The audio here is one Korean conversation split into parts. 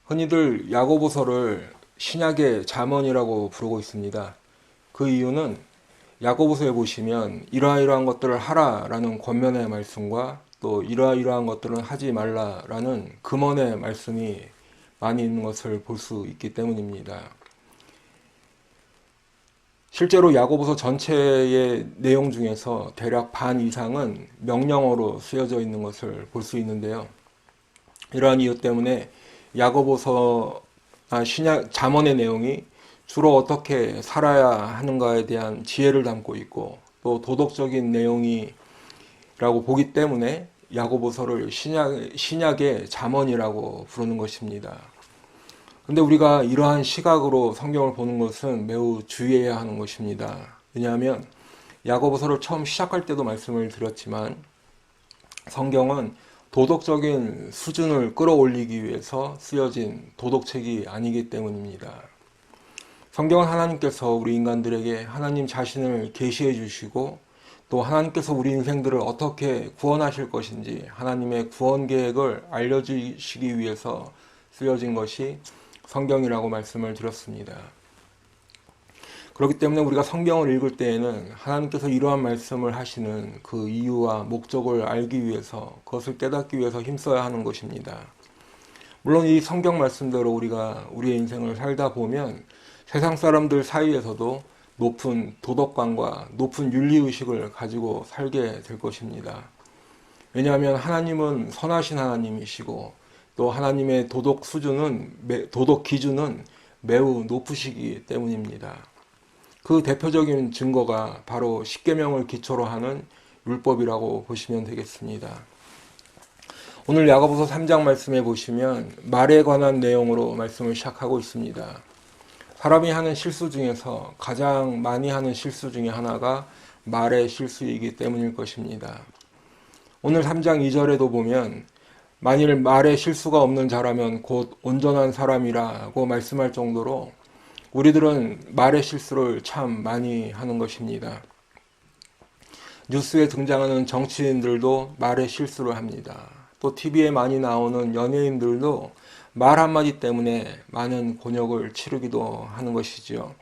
흔히들 야고보서를 신약의 잠언이라고 부르고 있습니다. 그 이유는 야고보서에 보시면 이러이러한 것들을 하라라는 권면의 말씀과 또 이러이러한 것들은 하지 말라라는 금언의 말씀이 많이 있는 것을 볼 수 있기 때문입니다. 실제로 야고보서 전체의 내용 중에서 대략 반 이상은 명령어로 쓰여져 있는 것을 볼 수 있는데요. 이러한 이유 때문에 야고보서 신약 잠언의 내용이 주로 어떻게 살아야 하는가에 대한 지혜를 담고 있고 또 도덕적인 내용이라고 보기 때문에 야고보서를 신약의 잠언이라고 부르는 것입니다. 근데 우리가 이러한 시각으로 성경을 보는 것은 매우 주의해야 하는 것입니다. 왜냐하면 야고보서를 처음 시작할 때도 말씀을 드렸지만 성경은 도덕적인 수준을 끌어올리기 위해서 쓰여진 도덕책이 아니기 때문입니다. 성경은 하나님께서 우리 인간들에게 하나님 자신을 계시해 주시고 또 하나님께서 우리 인생들을 어떻게 구원하실 것인지 하나님의 구원 계획을 알려주시기 위해서 쓰여진 것이 성경이라고 말씀을 드렸습니다. 그렇기 때문에 우리가 성경을 읽을 때에는 하나님께서 이러한 말씀을 하시는 그 이유와 목적을 알기 위해서 그것을 깨닫기 위해서 힘써야 하는 것입니다. 물론 이 성경 말씀대로 우리가 우리의 인생을 살다 보면 세상 사람들 사이에서도 높은 도덕관과 높은 윤리의식을 가지고 살게 될 것입니다. 왜냐하면 하나님은 선하신 하나님이시고 또 하나님의 도덕 수준은, 도덕 기준은 매우 높으시기 때문입니다. 그 대표적인 증거가 바로 십계명을 기초로 하는 율법이라고 보시면 되겠습니다. 오늘 야고보서 3장 말씀에 보시면 말에 관한 내용으로 말씀을 시작하고 있습니다. 사람이 하는 실수 중에서 가장 많이 하는 실수 중에 하나가 말의 실수이기 때문일 것입니다. 오늘 3장 2절에도 보면 만일 말에 실수가 없는 자라면 곧 온전한 사람이라고 말씀할 정도로 우리들은 말의 실수를 참 많이 하는 것입니다. 뉴스에 등장하는 정치인들도 말의 실수를 합니다. 또 TV에 많이 나오는 연예인들도 말 한마디 때문에 많은 곤욕을 치르기도 하는 것이지요.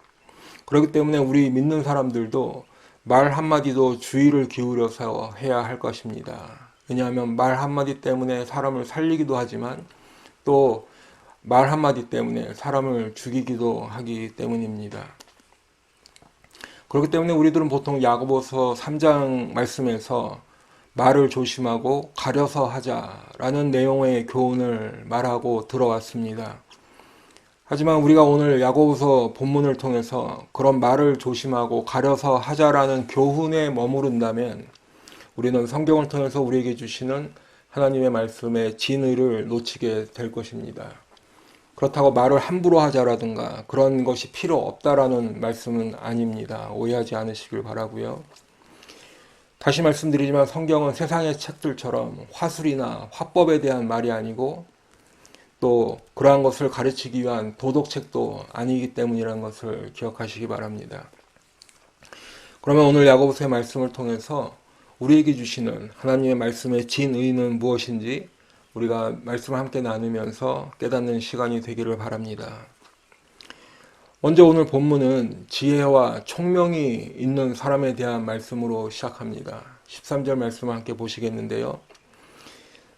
그렇기 때문에 우리 믿는 사람들도 말 한마디도 주의를 기울여서 해야 할 것입니다. 왜냐하면 말 한마디 때문에 사람을 살리기도 하지만 또 말 한마디 때문에 사람을 죽이기도 하기 때문입니다. 그렇기 때문에 우리들은 보통 야고보서 3장 말씀에서 말을 조심하고 가려서 하자라는 내용의 교훈을 말하고 들어왔습니다. 하지만 우리가 오늘 야고보서 본문을 통해서 그런 말을 조심하고 가려서 하자라는 교훈에 머무른다면 우리는 성경을 통해서 우리에게 주시는 하나님의 말씀의 진의를 놓치게 될 것입니다. 그렇다고 말을 함부로 하자라든가 그런 것이 필요 없다라는 말씀은 아닙니다. 오해하지 않으시길 바라고요. 다시 말씀드리지만 성경은 세상의 책들처럼 화술이나 화법에 대한 말이 아니고 또 그러한 것을 가르치기 위한 도덕책도 아니기 때문이라는 것을 기억하시기 바랍니다. 그러면 오늘 야고보서의 말씀을 통해서 우리에게 주시는 하나님의 말씀의 진의는 무엇인지 우리가 말씀을 함께 나누면서 깨닫는 시간이 되기를 바랍니다. 먼저 오늘 본문은 지혜와 총명이 있는 사람에 대한 말씀으로 시작합니다. 13절 말씀을 함께 보시겠는데요.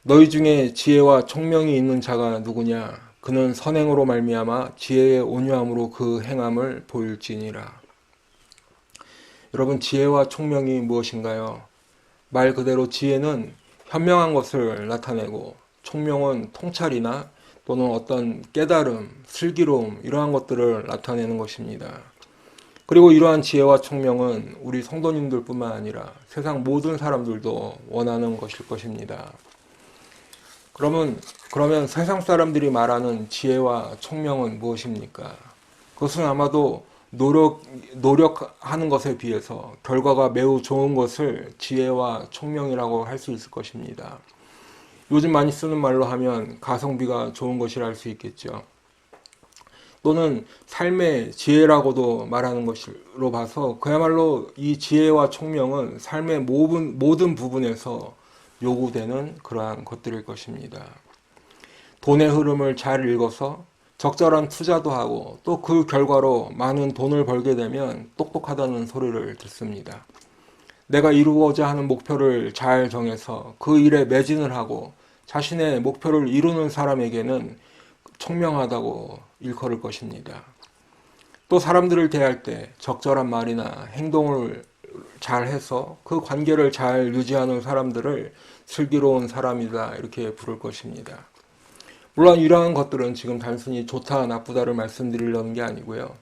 너희 중에 지혜와 총명이 있는 자가 누구냐? 그는 선행으로 말미암아 지혜의 온유함으로 그 행함을 보일지니라. 여러분, 지혜와 총명이 무엇인가요? 말 그대로 지혜는 현명한 것을 나타내고 총명은 통찰이나 또는 어떤 깨달음, 슬기로움 이러한 것들을 나타내는 것입니다. 그리고 이러한 지혜와 총명은 우리 성도님들 뿐만 아니라 세상 모든 사람들도 원하는 것일 것입니다. 그러면 세상 사람들이 말하는 지혜와 총명은 무엇입니까? 그것은 아마도 노력하는 것에 비해서 결과가 매우 좋은 것을 지혜와 총명이라고 할 수 있을 것입니다. 요즘 많이 쓰는 말로 하면 가성비가 좋은 것이라 할 수 있겠죠. 또는 삶의 지혜라고도 말하는 것으로 봐서 그야말로 이 지혜와 총명은 삶의 모든 부분에서 요구되는 그러한 것들일 것입니다. 돈의 흐름을 잘 읽어서 적절한 투자도 하고 또 그 결과로 많은 돈을 벌게 되면 똑똑하다는 소리를 듣습니다. 내가 이루고자 하는 목표를 잘 정해서 그 일에 매진을 하고 자신의 목표를 이루는 사람에게는 총명하다고 일컬을 것입니다. 또 사람들을 대할 때 적절한 말이나 행동을 잘 해서 그 관계를 잘 유지하는 사람들을 슬기로운 사람이다 이렇게 부를 것입니다. 물론 이러한 것들은 지금 단순히 좋다 나쁘다를 말씀드리려는 게 아니고요.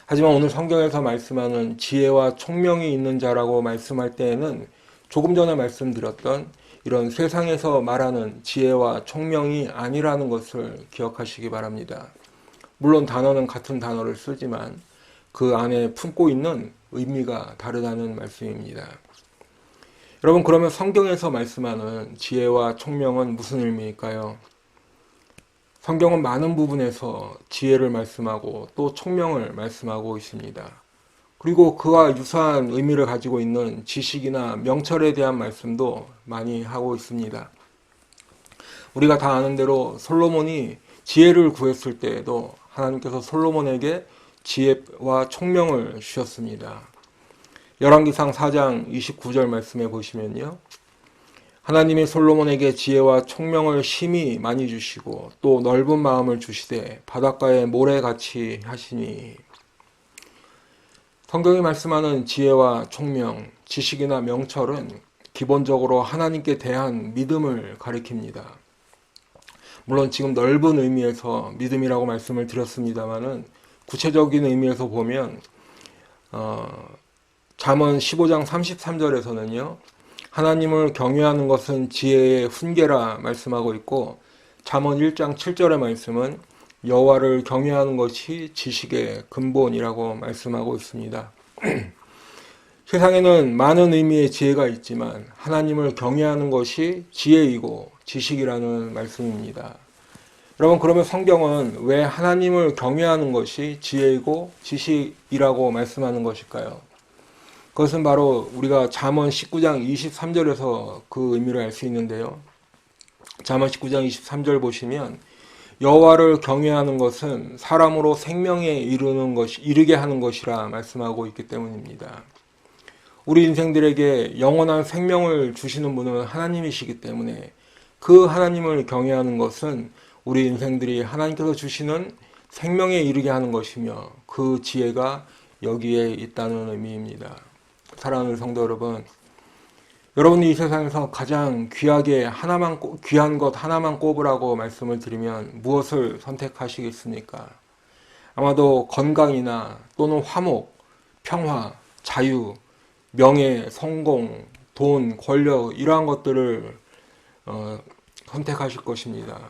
하지만 오늘 성경에서 말씀하는 지혜와 총명이 있는 자라고 말씀할 때에는 조금 전에 말씀드렸던 이런 세상에서 말하는 지혜와 총명이 아니라는 것을 기억하시기 바랍니다. 물론 단어는 같은 단어를 쓰지만 그 안에 품고 있는 의미가 다르다는 말씀입니다. 여러분, 그러면 성경에서 말씀하는 지혜와 총명은 무슨 의미일까요? 성경은 많은 부분에서 지혜를 말씀하고 또 총명을 말씀하고 있습니다. 그리고 그와 유사한 의미를 가지고 있는 지식이나 명철에 대한 말씀도 많이 하고 있습니다. 우리가 다 아는 대로 솔로몬이 지혜를 구했을 때에도 하나님께서 솔로몬에게 지혜와 총명을 주셨습니다. 열왕기상 4장 29절 말씀에 보시면요. 하나님이 솔로몬에게 지혜와 총명을 심히 많이 주시고 또 넓은 마음을 주시되 바닷가의 모래같이 하시니. 성경이 말씀하는 지혜와 총명, 지식이나 명철은 기본적으로 하나님께 대한 믿음을 가리킵니다. 물론 지금 넓은 의미에서 믿음이라고 말씀을 드렸습니다만은 구체적인 의미에서 보면 잠언 15장 33절에서는요. 하나님을 경외하는 것은 지혜의 훈계라 말씀하고 있고 잠언 1장 7절의 말씀은 여호와를 경외하는 것이 지식의 근본이라고 말씀하고 있습니다. 세상에는 많은 의미의 지혜가 있지만 하나님을 경외하는 것이 지혜이고 지식이라는 말씀입니다. 여러분, 그러면 성경은 왜 하나님을 경외하는 것이 지혜이고 지식이라고 말씀하는 것일까요? 그것은 바로 우리가 잠언 19장 23절에서 그 의미를 알 수 있는데요. 잠언 19장 23절 보시면 여호와를 경외하는 것은 사람으로 생명에 이르게 하는 것이라 말씀하고 있기 때문입니다. 우리 인생들에게 영원한 생명을 주시는 분은 하나님이시기 때문에 그 하나님을 경외하는 것은 우리 인생들이 하나님께서 주시는 생명에 이르게 하는 것이며 그 지혜가 여기에 있다는 의미입니다. 사랑하는 성도 여러분, 여러분이 이 세상에서 가장 귀한 것 하나만 꼽으라고 말씀을 드리면 무엇을 선택하시겠습니까? 아마도 건강이나 또는 화목, 평화, 자유, 명예, 성공, 돈, 권력 이러한 것들을 선택하실 것입니다.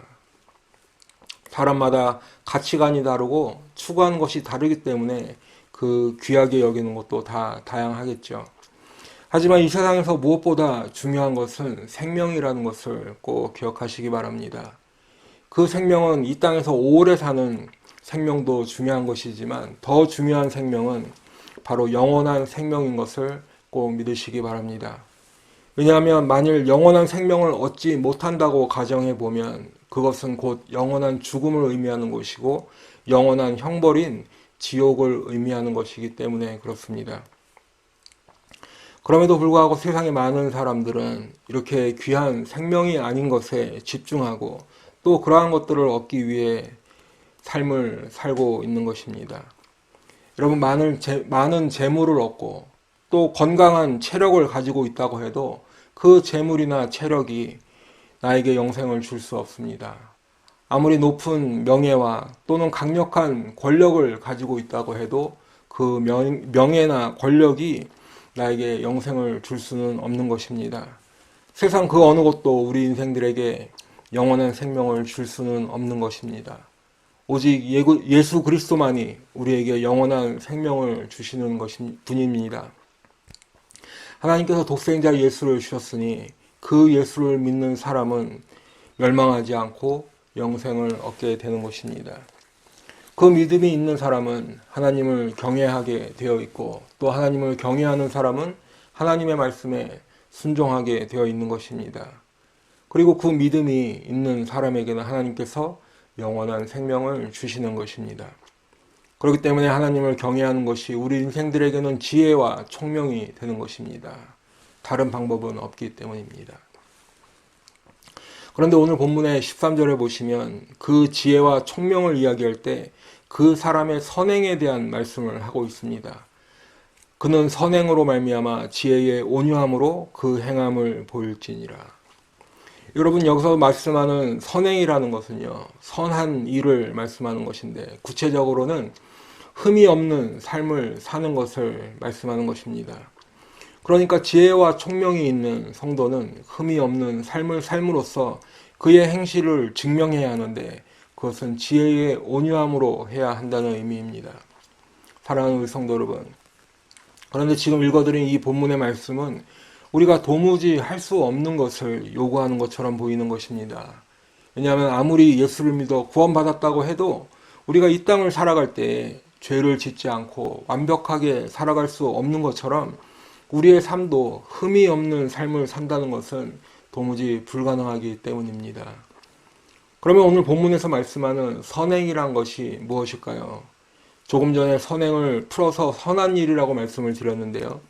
사람마다 가치관이 다르고 추구하는 것이 다르기 때문에 그 귀하게 여기는 것도 다 다양하겠죠. 하지만 이 세상에서 무엇보다 중요한 것은 생명이라는 것을 꼭 기억하시기 바랍니다. 그 생명은 이 땅에서 오래 사는 생명도 중요한 것이지만 더 중요한 생명은 바로 영원한 생명인 것을 꼭 믿으시기 바랍니다. 왜냐하면 만일 영원한 생명을 얻지 못한다고 가정해 보면 그것은 곧 영원한 죽음을 의미하는 것이고 영원한 형벌인 지옥을 의미하는 것이기 때문에 그렇습니다. 그럼에도 불구하고 세상의 많은 사람들은 이렇게 귀한 생명이 아닌 것에 집중하고 또 그러한 것들을 얻기 위해 삶을 살고 있는 것입니다. 여러분, 많은 재물을 얻고 또 건강한 체력을 가지고 있다고 해도 그 재물이나 체력이 나에게 영생을 줄 수 없습니다. 아무리 높은 명예와 또는 강력한 권력을 가지고 있다고 해도 그 명예나 권력이 나에게 영생을 줄 수는 없는 것입니다. 세상 그 어느 것도 우리 인생들에게 영원한 생명을 줄 수는 없는 것입니다. 오직 예수 그리스도만이 우리에게 영원한 생명을 주시는 분입니다. 하나님께서 독생자 예수를 주셨으니 그 예수를 믿는 사람은 멸망하지 않고 영생을 얻게 되는 것입니다. 그 믿음이 있는 사람은 하나님을 경외하게 되어 있고 또 하나님을 경외하는 사람은 하나님의 말씀에 순종하게 되어 있는 것입니다. 그리고 그 믿음이 있는 사람에게는 하나님께서 영원한 생명을 주시는 것입니다. 그렇기 때문에 하나님을 경외하는 것이 우리 인생들에게는 지혜와 총명이 되는 것입니다. 다른 방법은 없기 때문입니다. 그런데 오늘 본문의 13절에 보시면 그 지혜와 총명을 이야기할 때 그 사람의 선행에 대한 말씀을 하고 있습니다. 그는 선행으로 말미암아 지혜의 온유함으로 그 행함을 보일지니라. 여러분, 여기서 말씀하는 선행이라는 것은요, 선한 일을 말씀하는 것인데 구체적으로는 흠이 없는 삶을 사는 것을 말씀하는 것입니다. 그러니까 지혜와 총명이 있는 성도는 흠이 없는 삶을 삶으로써 그의 행실을 증명해야 하는데 그것은 지혜의 온유함으로 해야 한다는 의미입니다. 사랑하는 우리 성도 여러분, 그런데 지금 읽어드린 이 본문의 말씀은 우리가 도무지 할 수 없는 것을 요구하는 것처럼 보이는 것입니다. 왜냐하면 아무리 예수를 믿어 구원받았다고 해도 우리가 이 땅을 살아갈 때 죄를 짓지 않고 완벽하게 살아갈 수 없는 것처럼 우리의 삶도 흠이 없는 삶을 산다는 것은 도무지 불가능하기 때문입니다. 그러면 오늘 본문에서 말씀하는 선행이란 것이 무엇일까요? 조금 전에 선행을 풀어서 선한 일이라고 말씀을 드렸는데요.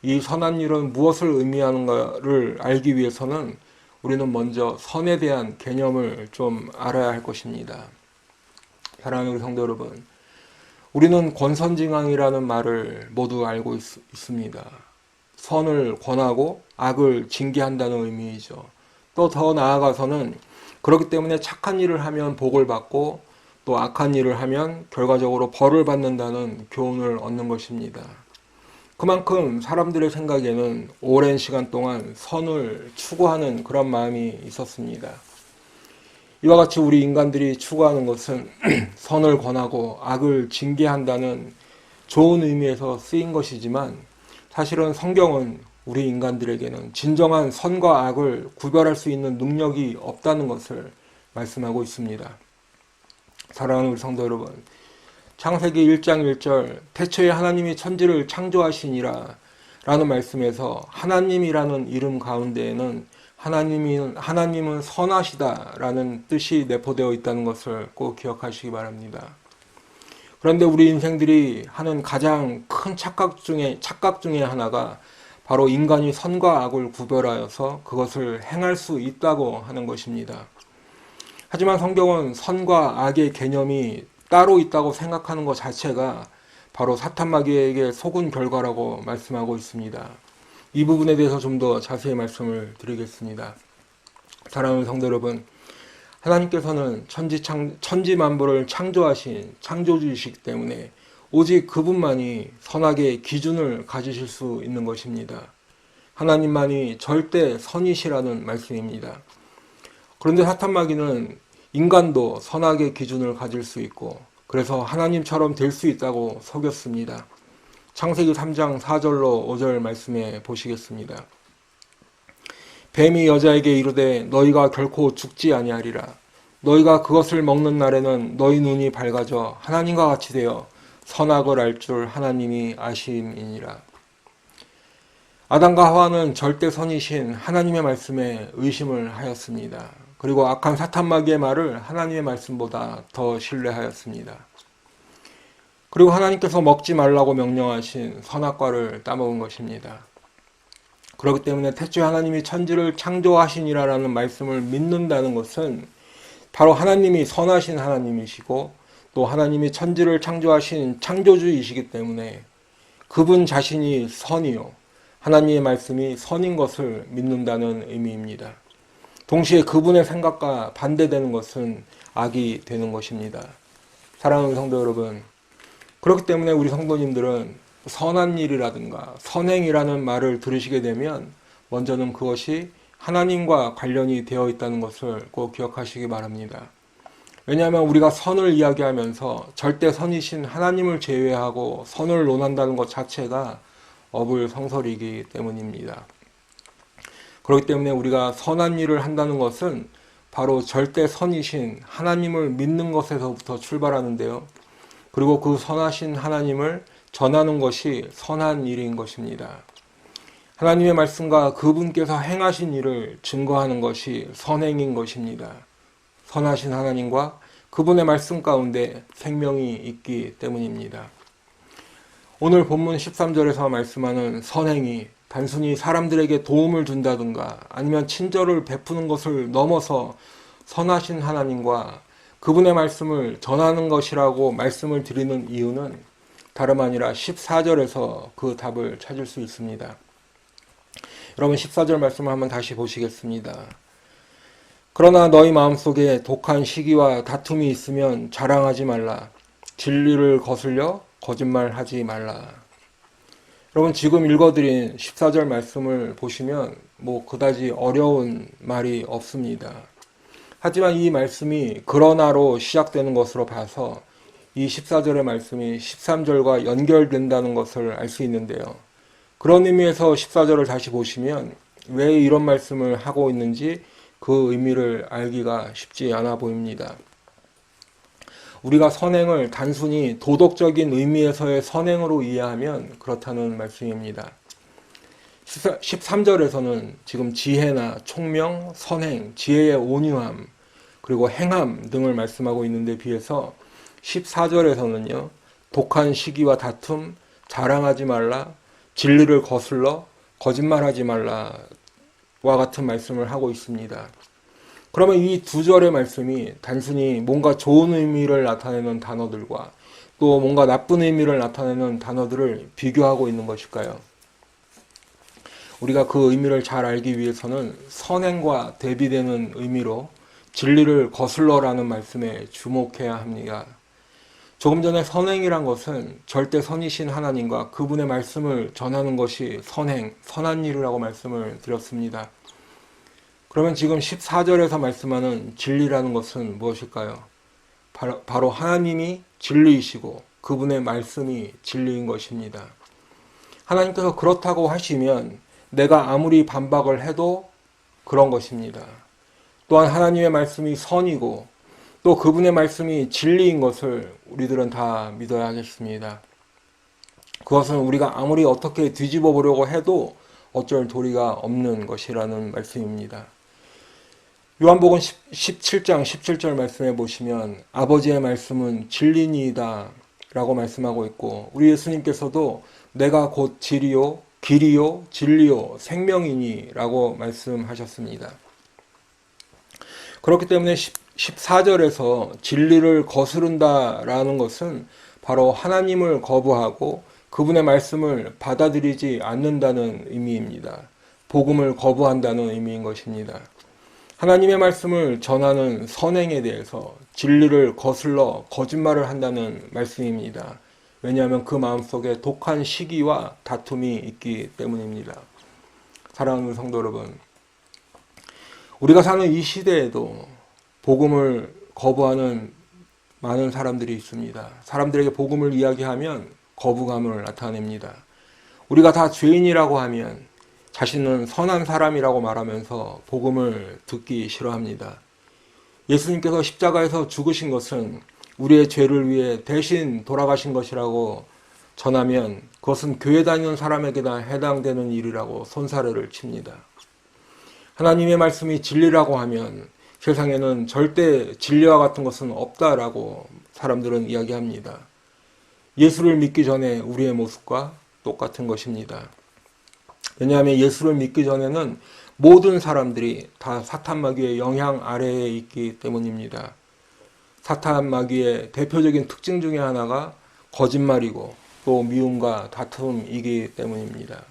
이 선한 일은 무엇을 의미하는가를 알기 위해서는 우리는 먼저 선에 대한 개념을 좀 알아야 할 것입니다. 사랑하는 우리 성도 여러분, 우리는 권선징악이라는 말을 모두 알고 있습니다. 선을 권하고 악을 징계한다는 의미이죠. 또 더 나아가서는 그렇기 때문에 착한 일을 하면 복을 받고 또 악한 일을 하면 결과적으로 벌을 받는다는 교훈을 얻는 것입니다. 그만큼 사람들의 생각에는 오랜 시간 동안 선을 추구하는 그런 마음이 있었습니다. 이와 같이 우리 인간들이 추구하는 것은 선을 권하고 악을 징계한다는 좋은 의미에서 쓰인 것이지만 사실은 성경은 우리 인간들에게는 진정한 선과 악을 구별할 수 있는 능력이 없다는 것을 말씀하고 있습니다. 사랑하는 우리 성도 여러분, 창세기 1장 1절 태초에 하나님이 천지를 창조하시니라 라는 말씀에서 하나님이라는 이름 가운데에는 하나님은 선하시다 라는 뜻이 내포되어 있다는 것을 꼭 기억하시기 바랍니다. 그런데 우리 인생들이 하는 가장 큰 착각 중에 하나가 바로 인간이 선과 악을 구별하여서 그것을 행할 수 있다고 하는 것입니다. 하지만 성경은 선과 악의 개념이 따로 있다고 생각하는 것 자체가 바로 사탄마귀에게 속은 결과라고 말씀하고 있습니다. 이 부분에 대해서 좀 더 자세히 말씀을 드리겠습니다. 사랑하는 성도 여러분, 하나님께서는 천지 만물을 창조하신 창조주이시기 때문에 오직 그분만이 선악의 기준을 가지실 수 있는 것입니다. 하나님만이 절대 선이시라는 말씀입니다. 그런데 사탄마귀는 인간도 선악의 기준을 가질 수 있고 그래서 하나님처럼 될 수 있다고 속였습니다. 창세기 3장 4절로 5절 말씀에 보시겠습니다. 뱀이 여자에게 이르되 너희가 결코 죽지 아니하리라. 너희가 그것을 먹는 날에는 너희 눈이 밝아져 하나님과 같이 되어 선악을 알 줄 하나님이 아심이니라. 아담과 하와는 절대 선이신 하나님의 말씀에 의심을 하였습니다. 그리고 악한 사탄마귀의 말을 하나님의 말씀보다 더 신뢰하였습니다. 그리고 하나님께서 먹지 말라고 명령하신 선악과를 따먹은 것입니다. 그렇기 때문에 태초에 하나님이 천지를 창조하시니라라는 말씀을 믿는다는 것은 바로 하나님이 선하신 하나님이시고 또 하나님이 천지를 창조하신 창조주이시기 때문에 그분 자신이 선이요 하나님의 말씀이 선인 것을 믿는다는 의미입니다. 동시에 그분의 생각과 반대되는 것은 악이 되는 것입니다. 사랑하는 성도 여러분, 그렇기 때문에 우리 성도님들은 선한 일이라든가 선행이라는 말을 들으시게 되면 먼저는 그것이 하나님과 관련이 되어 있다는 것을 꼭 기억하시기 바랍니다. 왜냐하면 우리가 선을 이야기하면서 절대 선이신 하나님을 제외하고 선을 논한다는 것 자체가 어불성설이기 때문입니다. 그렇기 때문에 우리가 선한 일을 한다는 것은 바로 절대 선이신 하나님을 믿는 것에서부터 출발하는데요. 그리고 그 선하신 하나님을 전하는 것이 선한 일인 것입니다. 하나님의 말씀과 그분께서 행하신 일을 증거하는 것이 선행인 것입니다. 선하신 하나님과 그분의 말씀 가운데 생명이 있기 때문입니다. 오늘 본문 13절에서 말씀하는 선행이 단순히 사람들에게 도움을 준다든가 아니면 친절을 베푸는 것을 넘어서 선하신 하나님과 그분의 말씀을 전하는 것이라고 말씀을 드리는 이유는 다름 아니라 14절에서 그 답을 찾을 수 있습니다. 여러분 14절 말씀을 한번 다시 보시겠습니다. 그러나 너희 마음속에 독한 시기와 다툼이 있으면 자랑하지 말라. 진리를 거슬려 거짓말하지 말라. 여러분 지금 읽어드린 14절 말씀을 보시면 그다지 어려운 말이 없습니다. 하지만 이 말씀이 그러나로 시작되는 것으로 봐서 이 14절의 말씀이 13절과 연결된다는 것을 알 수 있는데요. 그런 의미에서 14절을 다시 보시면 왜 이런 말씀을 하고 있는지 그 의미를 알기가 쉽지 않아 보입니다. 우리가 선행을 단순히 도덕적인 의미에서의 선행으로 이해하면 그렇다는 말씀입니다. 13절에서는 지금 지혜나 총명, 선행, 지혜의 온유함, 그리고 행함 등을 말씀하고 있는데 비해서 14절에서는요, 독한 시기와 다툼, 자랑하지 말라, 진리를 거슬러 거짓말하지 말라와 같은 말씀을 하고 있습니다. 그러면 이 두 절의 말씀이 단순히 뭔가 좋은 의미를 나타내는 단어들과 또 뭔가 나쁜 의미를 나타내는 단어들을 비교하고 있는 것일까요? 우리가 그 의미를 잘 알기 위해서는 선행과 대비되는 의미로 진리를 거슬러라는 말씀에 주목해야 합니다. 조금 전에 선행이란 것은 절대 선이신 하나님과 그분의 말씀을 전하는 것이 선행, 선한 일이라고 말씀을 드렸습니다. 그러면 지금 14절에서 말씀하는 진리라는 것은 무엇일까요? 바로 하나님이 진리이시고 그분의 말씀이 진리인 것입니다. 하나님께서 그렇다고 하시면 내가 아무리 반박을 해도 그런 것입니다. 또한 하나님의 말씀이 선이고 또 그분의 말씀이 진리인 것을 우리들은 다 믿어야 하겠습니다. 그것은 우리가 아무리 어떻게 뒤집어 보려고 해도 어쩔 도리가 없는 것이라는 말씀입니다. 요한복음 17장 17절 말씀해 보시면 아버지의 말씀은 진리니이다 라고 말씀하고 있고 우리 예수님께서도 내가 곧 진리요 길이요 진리요 생명이니 라고 말씀하셨습니다. 그렇기 때문에 14절에서 진리를 거스른다라는 것은 바로 하나님을 거부하고 그분의 말씀을 받아들이지 않는다는 의미입니다. 복음을 거부한다는 의미인 것입니다. 하나님의 말씀을 전하는 선행에 대해서 진리를 거슬러 거짓말을 한다는 말씀입니다. 왜냐하면 그 마음속에 독한 시기와 다툼이 있기 때문입니다. 사랑하는 성도 여러분, 우리가 사는 이 시대에도 복음을 거부하는 많은 사람들이 있습니다. 사람들에게 복음을 이야기하면 거부감을 나타냅니다. 우리가 다 죄인이라고 하면 자신은 선한 사람이라고 말하면서 복음을 듣기 싫어합니다. 예수님께서 십자가에서 죽으신 것은 우리의 죄를 위해 대신 돌아가신 것이라고 전하면 그것은 교회 다니는 사람에게나 해당되는 일이라고 손사래를 칩니다. 하나님의 말씀이 진리라고 하면 세상에는 절대 진리와 같은 것은 없다라고 사람들은 이야기합니다. 예수를 믿기 전에 우리의 모습과 똑같은 것입니다. 왜냐하면 예수를 믿기 전에는 모든 사람들이 다 사탄 마귀의 영향 아래에 있기 때문입니다. 사탄 마귀의 대표적인 특징 중에 하나가 거짓말이고 또 미움과 다툼이기 때문입니다.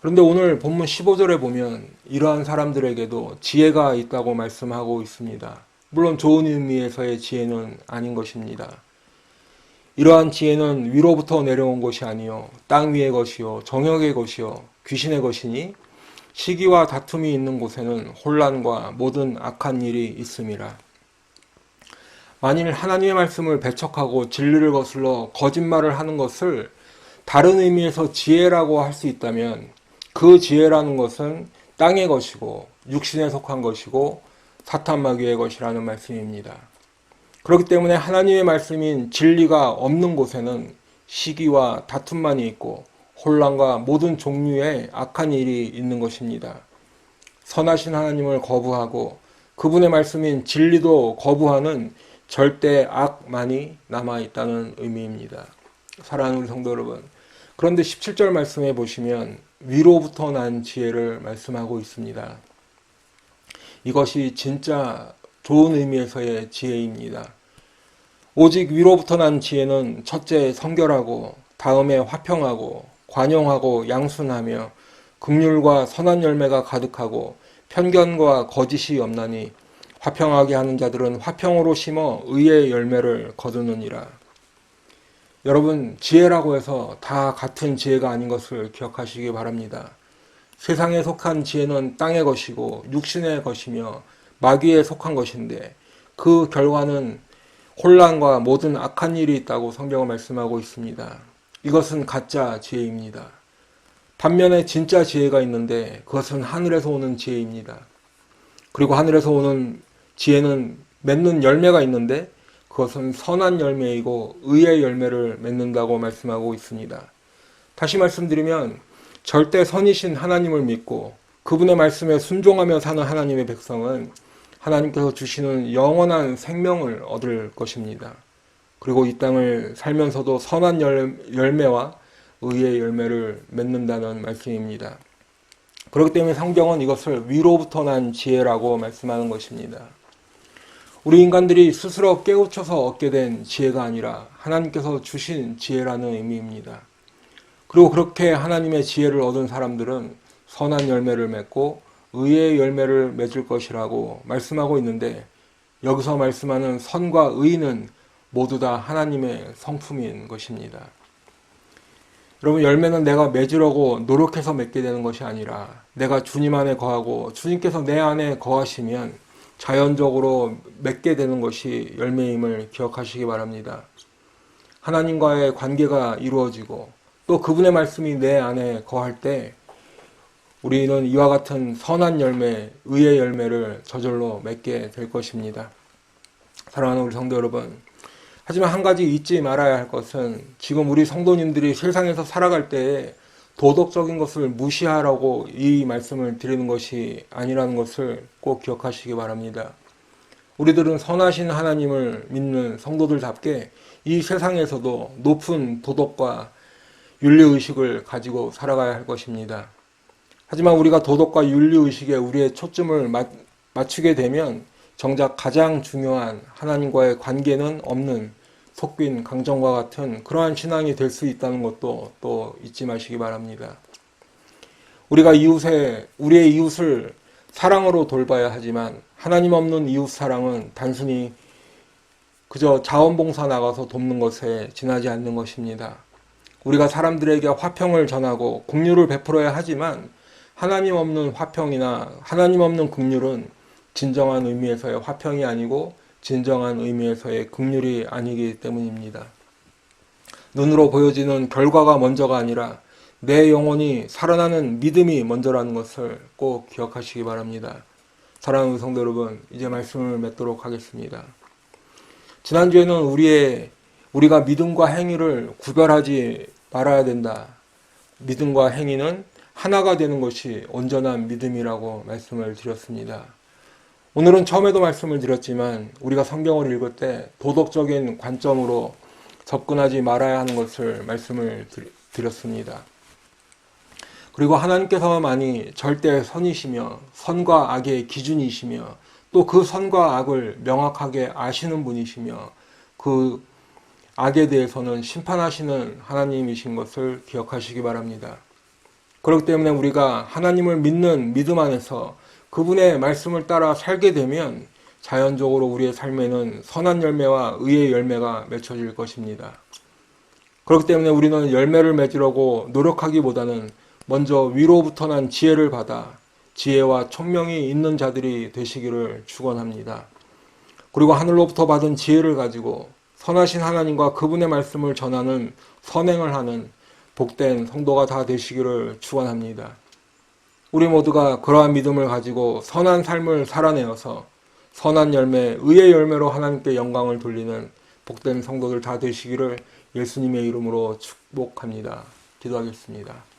그런데 오늘 본문 15절에 보면 이러한 사람들에게도 지혜가 있다고 말씀하고 있습니다. 물론 좋은 의미에서의 지혜는 아닌 것입니다. 이러한 지혜는 위로부터 내려온 것이 아니요 땅 위의 것이요 정욕의 것이요 귀신의 것이니 시기와 다툼이 있는 곳에는 혼란과 모든 악한 일이 있음이라. 만일 하나님의 말씀을 배척하고 진리를 거슬러 거짓말을 하는 것을 다른 의미에서 지혜라고 할 수 있다면 그 지혜라는 것은 땅의 것이고 육신에 속한 것이고 사탄 마귀의 것이라는 말씀입니다. 그렇기 때문에 하나님의 말씀인 진리가 없는 곳에는 시기와 다툼만이 있고 혼란과 모든 종류의 악한 일이 있는 것입니다. 선하신 하나님을 거부하고 그분의 말씀인 진리도 거부하는 절대 악만이 남아있다는 의미입니다. 사랑하는 우리 성도 여러분, 그런데 17절 말씀에 보시면 위로부터 난 지혜를 말씀하고 있습니다. 이것이 진짜 좋은 의미에서의 지혜입니다. 오직 위로부터 난 지혜는 첫째 성결하고 다음에 화평하고 관용하고 양순하며 긍휼과 선한 열매가 가득하고 편견과 거짓이 없나니 화평하게 하는 자들은 화평으로 심어 의의 열매를 거두느니라. 여러분, 지혜라고 해서 다 같은 지혜가 아닌 것을 기억하시기 바랍니다. 세상에 속한 지혜는 땅의 것이고 육신의 것이며 마귀에 속한 것인데 그 결과는 혼란과 모든 악한 일이 있다고 성경은 말씀하고 있습니다. 이것은 가짜 지혜입니다. 반면에 진짜 지혜가 있는데 그것은 하늘에서 오는 지혜입니다. 그리고 하늘에서 오는 지혜는 맺는 열매가 있는데 그것은 선한 열매이고 의의 열매를 맺는다고 말씀하고 있습니다. 다시 말씀드리면 절대 선이신 하나님을 믿고 그분의 말씀에 순종하며 사는 하나님의 백성은 하나님께서 주시는 영원한 생명을 얻을 것입니다. 그리고 이 땅을 살면서도 선한 열매와 의의 열매를 맺는다는 말씀입니다. 그렇기 때문에 성경은 이것을 위로부터 난 지혜라고 말씀하는 것입니다. 우리 인간들이 스스로 깨우쳐서 얻게 된 지혜가 아니라 하나님께서 주신 지혜라는 의미입니다. 그리고 그렇게 하나님의 지혜를 얻은 사람들은 선한 열매를 맺고 의의 열매를 맺을 것이라고 말씀하고 있는데 여기서 말씀하는 선과 의는 모두 다 하나님의 성품인 것입니다. 여러분, 열매는 내가 맺으려고 노력해서 맺게 되는 것이 아니라 내가 주님 안에 거하고 주님께서 내 안에 거하시면 자연적으로 맺게 되는 것이 열매임을 기억하시기 바랍니다. 하나님과의 관계가 이루어지고 또 그분의 말씀이 내 안에 거할 때 우리는 이와 같은 선한 열매, 의의 열매를 저절로 맺게 될 것입니다. 사랑하는 우리 성도 여러분, 하지만 한 가지 잊지 말아야 할 것은 지금 우리 성도님들이 세상에서 살아갈 때에 도덕적인 것을 무시하라고 이 말씀을 드리는 것이 아니라는 것을 꼭 기억하시기 바랍니다. 우리들은 선하신 하나님을 믿는 성도들답게 이 세상에서도 높은 도덕과 윤리의식을 가지고 살아가야 할 것입니다. 하지만 우리가 도덕과 윤리의식에 우리의 초점을 맞추게 되면 정작 가장 중요한 하나님과의 관계는 없는 속빈 강정과 같은 그러한 신앙이 될 수 있다는 것도 또 잊지 마시기 바랍니다. 우리가 우리의 이웃을 사랑으로 돌봐야 하지만 하나님 없는 이웃 사랑은 단순히 그저 자원봉사 나가서 돕는 것에 지나지 않는 것입니다. 우리가 사람들에게 화평을 전하고 긍휼을 베풀어야 하지만 하나님 없는 화평이나 하나님 없는 긍휼은 진정한 의미에서의 화평이 아니고 진정한 의미에서의 긍휼이 아니기 때문입니다. 눈으로 보여지는 결과가 먼저가 아니라 내 영혼이 살아나는 믿음이 먼저라는 것을 꼭 기억하시기 바랍니다. 사랑하는 성도 여러분, 이제 말씀을 맺도록 하겠습니다. 지난주에는 우리가 믿음과 행위를 구별하지 말아야 된다. 믿음과 행위는 하나가 되는 것이 온전한 믿음이라고 말씀을 드렸습니다. 오늘은 처음에도 말씀을 드렸지만 우리가 성경을 읽을 때 도덕적인 관점으로 접근하지 말아야 하는 것을 말씀을 드렸습니다. 그리고 하나님께서만이 절대 선이시며 선과 악의 기준이시며 또 그 선과 악을 명확하게 아시는 분이시며 그 악에 대해서는 심판하시는 하나님이신 것을 기억하시기 바랍니다. 그렇기 때문에 우리가 하나님을 믿는 믿음 안에서 그분의 말씀을 따라 살게 되면 자연적으로 우리의 삶에는 선한 열매와 의의 열매가 맺혀질 것입니다. 그렇기 때문에 우리는 열매를 맺으려고 노력하기보다는 먼저 위로부터 난 지혜를 받아 지혜와 총명이 있는 자들이 되시기를 축원합니다. 그리고 하늘로부터 받은 지혜를 가지고 선하신 하나님과 그분의 말씀을 전하는 선행을 하는 복된 성도가 다 되시기를 축원합니다. 우리 모두가 그러한 믿음을 가지고 선한 삶을 살아내어서 선한 열매, 의의 열매로 하나님께 영광을 돌리는 복된 성도들 다 되시기를 예수님의 이름으로 축복합니다. 기도하겠습니다.